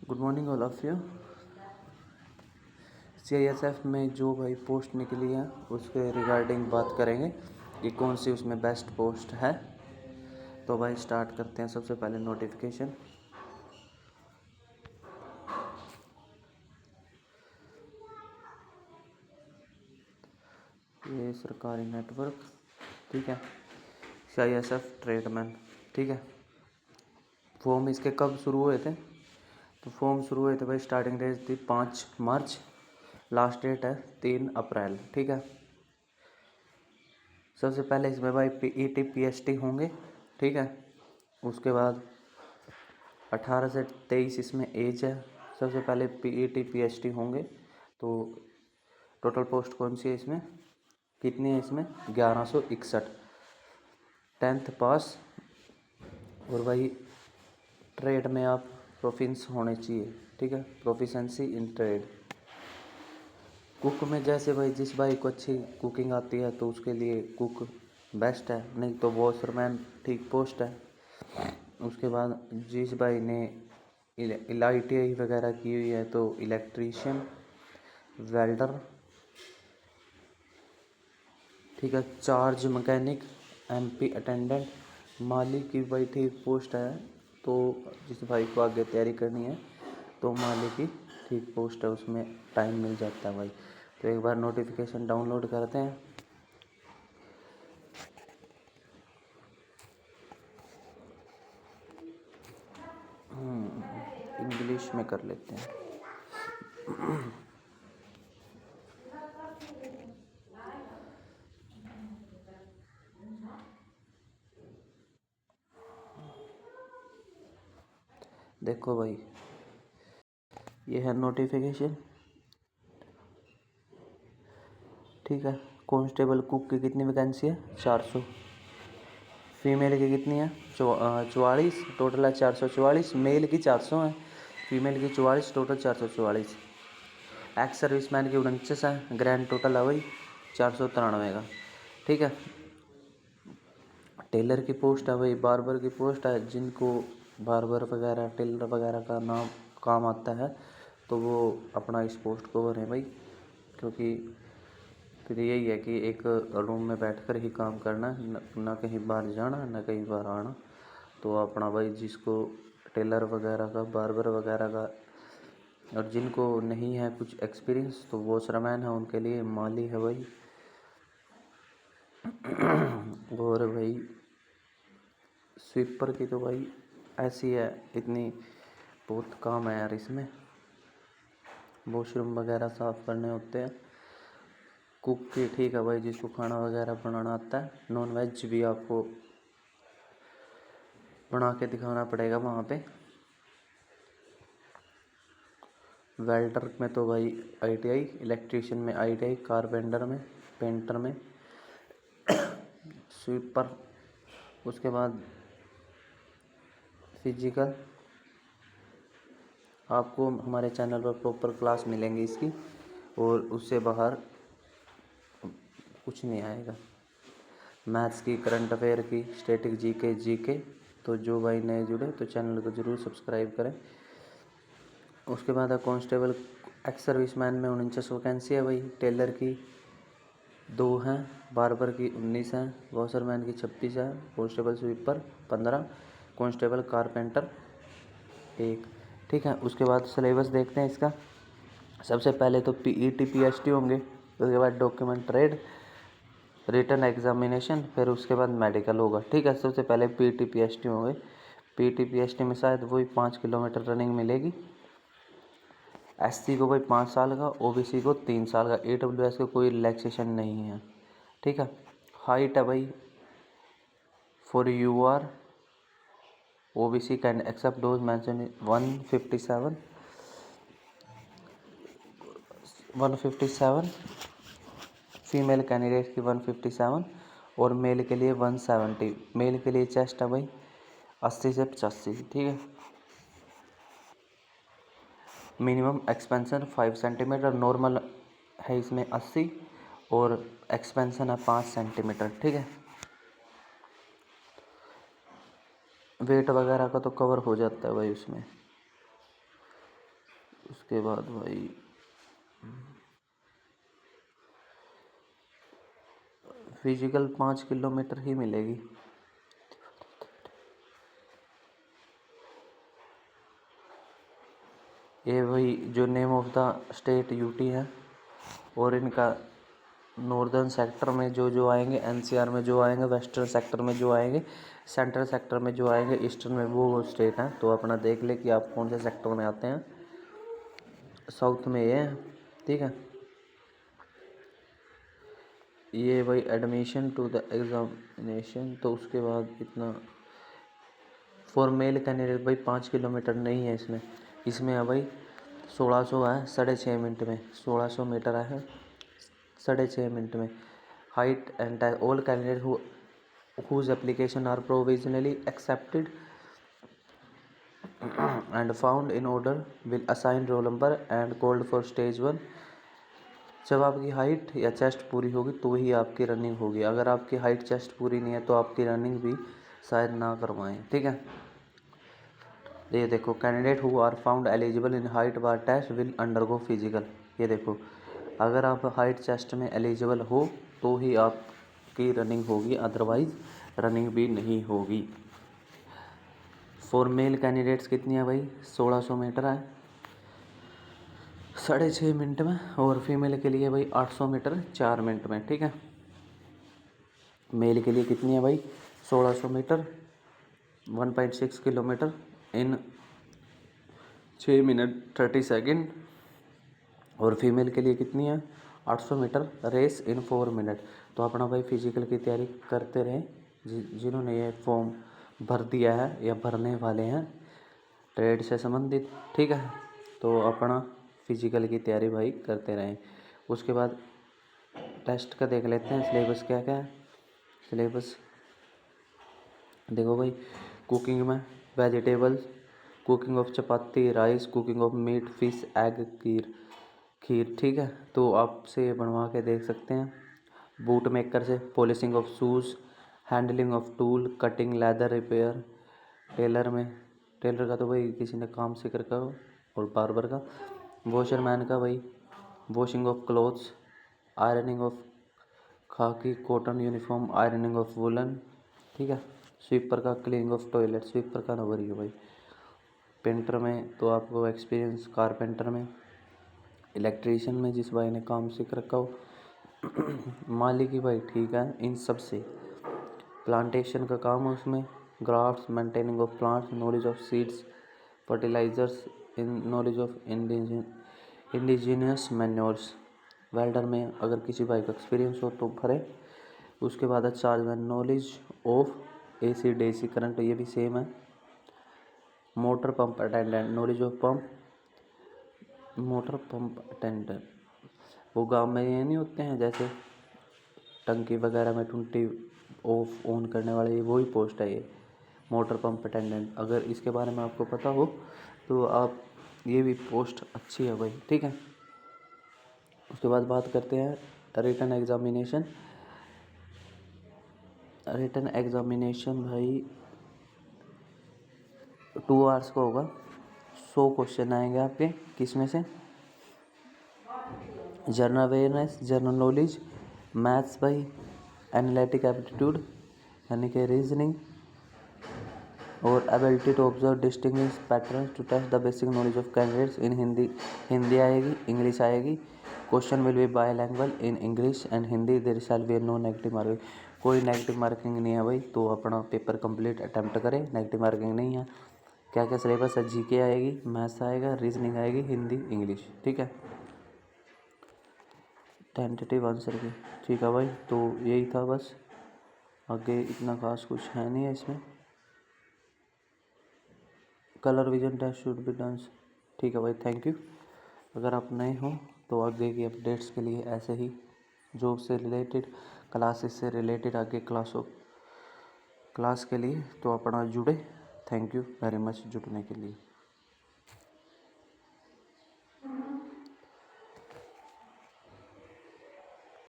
Good morning all of you. CISF में जो भाई पोस्ट निकली है उसके रिगार्डिंग बात करेंगे कि कौन सी उसमें बेस्ट पोस्ट है। तो भाई स्टार्ट करते हैं। सबसे पहले नोटिफिकेशन। ये सरकारी नेटवर्क, ठीक है। CISF ट्रेडमैन, ठीक है। फॉर्म इसके कब शुरू हुए थे? तो फॉर्म शुरू हुए थे भाई, स्टार्टिंग डेट थी 5 मार्च, लास्ट डेट है 3 अप्रैल, ठीक है। सबसे पहले इसमें भाई PET PST होंगे, ठीक है। उसके बाद 18 से 23 इसमें एज है। सबसे पहले PET PST होंगे। तो टोटल पोस्ट कौन सी है इसमें, कितनी है इसमें? 1161। 10th पास और भाई ट्रेड में आप प्रोफिंस होने चाहिए, ठीक है। Proficiency in trade. कुक में जैसे भाई जिस भाई को अच्छी कुकिंग आती है तो उसके लिए कुक बेस्ट है, नहीं तो वॉशरमैन ठीक पोस्ट है। उसके बाद जिस भाई ने ITI वगैरह की हुई है तो इलेक्ट्रीशियन, वेल्डर, ठीक है। चार्ज मैकेनिक, MP अटेंडेंट, माली की भाई ठीक पोस्ट है। तो जिस भाई को आगे तैयारी करनी है तो माली की ठीक पोस्ट है, उसमें टाइम मिल जाता है भाई। तो एक बार नोटिफिकेशन डाउनलोड करते हैं। इंग्लिश में कर लेते हैं। देखो भाई, ये है नोटिफिकेशन, ठीक है। कांस्टेबल कुक की कितनी वैकेंसी है? 400। फीमेल की कितनी है? 44। टोटल है 444। मेल की 400 है, फीमेल की 44, टोटल 444। एक्स सर्विसमैन की 49 है, ग्रैंड टोटल है वही 493 का, ठीक है। टेलर की पोस्ट है भाई, बार्बर की पोस्ट है। जिनको बार्बर वगैरह टेलर वगैरह का नाम काम आता है तो वो अपना इस पोस्ट को भरें भाई, क्योंकि फिर यही है कि एक रूम में बैठकर ही काम करना, ना कहीं बाहर जाना ना कहीं बाहर आना। तो अपना भाई जिसको टेलर वगैरह का, बार्बर वगैरह का, और जिनको नहीं है कुछ एक्सपीरियंस तो वो वॉशरमैन है, उनके लिए माली है भाई। और भाई स्वीपर की तो भाई ऐसी है, इतनी बहुत काम है यार इसमें। वॉशरूम वगैरह साफ़ करने होते हैं। कुक की ठीक है भाई, जिसको खाना वगैरह बनाना आता है। नॉन वेज भी आपको बना के दिखाना पड़ेगा वहाँ पे। वेल्डर में तो भाई ITI, इलेक्ट्रीशियन में ITI, कारपेंटर में, पेंटर में, स्वीपर। उसके बाद फिजिकल। आपको हमारे चैनल पर प्रॉपर क्लास मिलेंगी इसकी, और उससे बाहर कुछ नहीं आएगा। मैथ्स की, करंट अफेयर की, स्टैटिक जीके। तो जो भाई नए जुड़े तो चैनल को ज़रूर सब्सक्राइब करें। उसके बाद है कांस्टेबल एक्स सर्विसमैन में 49 वैकेंसी है भाई। टेलर की 2 हैं, बार्बर की 19 हैं, वॉशरमैन की 26 है, कांस्टेबल स्वीपर 15, कांस्टेबल कारपेंटर 1, ठीक है। उसके बाद सिलेबस देखते हैं इसका। सबसे पहले तो PET PST होंगे, उसके बाद डॉक्यूमेंट ट्रेड, रिटन एग्जामिनेशन, फिर उसके बाद मेडिकल होगा, ठीक है। सबसे पहले PET PST होंगे। PET PST में शायद वही 5 किलोमीटर रनिंग मिलेगी। SC को भाई 5 साल का, OBC को 3 साल का, AWS को कोई रिलैक्सेशन नहीं है, ठीक है। हाइट है भाई for UR OBC can accept those mention 157, female candidate की 157 और मेल के लिए 170। मेल के लिए चेस्ट है भाई 80 से 85, ठीक है। मिनिमम एक्सपेंशन 5 सेंटीमीटर, नॉर्मल है इसमें 80 और एक्सपेंशन है 5 सेंटीमीटर, ठीक है। वेट वगैरह का तो कवर हो जाता है भाई उसमें। उसके बाद भाई फिजिकल 5 किलोमीटर ही मिलेगी। ये वही जो name of the state UT है, और इनका नॉर्दर्न सेक्टर में जो जो आएंगे, एनसीआर में जो आएंगे, वेस्टर्न सेक्टर में जो आएंगे, सेंट्रल सेक्टर में जो आएंगे, ईस्टर्न में वो स्टेट हैं। तो अपना देख ले कि आप कौन से सेक्टर में आते हैं। साउथ में ये है, ठीक है। ये भाई एडमिशन टू द एग्जामिनेशन, तो उसके बाद इतना फॉर मेल कैंडिडेट भाई 5 किलोमीटर नहीं है इसमें। इसमें है भाई 1600 है 6.5 मिनट में, 1600 मीटर है 6.5 मिनट में। Height and all candidate whose application are provisionally accepted and found in order will assign roll number and called for stage 1। जब आपकी हाइट या चेस्ट पूरी होगी तो ही आपकी रनिंग होगी। अगर आपकी हाइट चेस्ट पूरी नहीं है तो आपकी रनिंग भी शायद ना करवाएं, ठीक है। ये देखो, candidate who are found eligible in height bar test will undergo physical. ये देखो, अगर आप हाइट चेस्ट में एलिजिबल हो तो ही आपकी रनिंग होगी, अदरवाइज रनिंग भी नहीं होगी। फॉर मेल कैंडिडेट्स कितनी है भाई, 1600 मीटर है 6.5 मिनट में, और फीमेल के लिए भाई 800 मीटर 4 मिनट में, ठीक है। मेल के लिए कितनी है भाई, 1600 metre 1.6 kilometre in 6 minute 30 second, और फीमेल के लिए कितनी है 800 मीटर रेस इन 4 मिनट। तो अपना भाई फिजिकल की तैयारी करते रहें, जिन्होंने ये फॉर्म भर दिया है या भरने वाले हैं ट्रेड से संबंधित, ठीक है। तो अपना फिजिकल की तैयारी भाई करते रहें। उसके बाद टेस्ट का देख लेते हैं सिलेबस क्या क्या है। सिलेबस देखो भाई, कुकिंग में vegetables, cooking of chapati rice, cooking of meat fish egg kheer, ठीक है। तो आपसे ये बनवा के देख सकते हैं। बूट मेकर से polishing of shoes, handling of tool, cutting leather repair. Tailor का तो भाई किसी ने काम सीख रखा हो, और बार्बर का। वॉशरमैन का भाई washing of clothes, ironing of khaki cotton uniform, ironing of woollen, ठीक है। स्वीपर का क्लीनिंग ऑफ टॉयलेट, स्वीपर का नंबर ही है भाई। पेंटर में तो आपको एक्सपीरियंस, कारपेंटर में, इलेक्ट्रीशियन में जिस भाई ने काम सीख रखा हो, मालिकी भाई, ठीक है। इन सब से प्लांटेशन का काम है उसमें, grafts, maintaining of plants, knowledge of seeds, fertilisers, in knowledge of indigenous manures. Welder में अगर किसी भाई का एक्सपीरियंस हो तो भरे। उसके बाद है चार्ज में knowledge of AC DC current, ये भी सेम है। Motor pump attendant, knowledge of pump, motor pump attendant, वो गांव में ये नहीं होते हैं जैसे टंकी वगैरह में टूटी ऑफ ऑन करने वाले, वही पोस्ट है ये, मोटर पंप अटेंडेंट। अगर इसके बारे में आपको पता हो तो आप, ये भी पोस्ट अच्छी है भाई, ठीक है। उसके बाद बात करते हैं रिटन एग्जामिनेशन। रिटन एग्जामिनेशन भाई 2 आवर्स का होगा। 100 क्वेश्चन आएंगे आपके, किसमें से, general awareness, general knowledge, maths भाई, एनालिटिक एप्टीट्यूड यानी कि रीजनिंग, और ability to observe distinguish patterns to test the basic knowledge of candidates in Hindi आएगी, इंग्लिश आएगी। Question will be bilingual in English and Hindi, there shall be no negative marking. कोई negative marking नहीं है भाई, तो अपना पेपर कंप्लीट अटैम्प्ट करें, negative marking नहीं है। क्या क्या सिलेबस है, जीके आएगी, मैथ्स आएगा, रीजनिंग आएगी, हिंदी, इंग्लिश, ठीक है। टेंटेटिव आंसर की, ठीक है भाई। तो यही था बस, आगे इतना खास कुछ है नहीं है इसमें। Colour vision test should be done, ठीक है भाई, थैंक यू। अगर आप नए हो तो आगे की अपडेट्स के लिए ऐसे ही जॉब से रिलेटेड, क्लासेस से रिलेटेड, आगे क्लास के लिए तो अपना जुड़े। थैंक यू वेरी मच जुड़ने के लिए।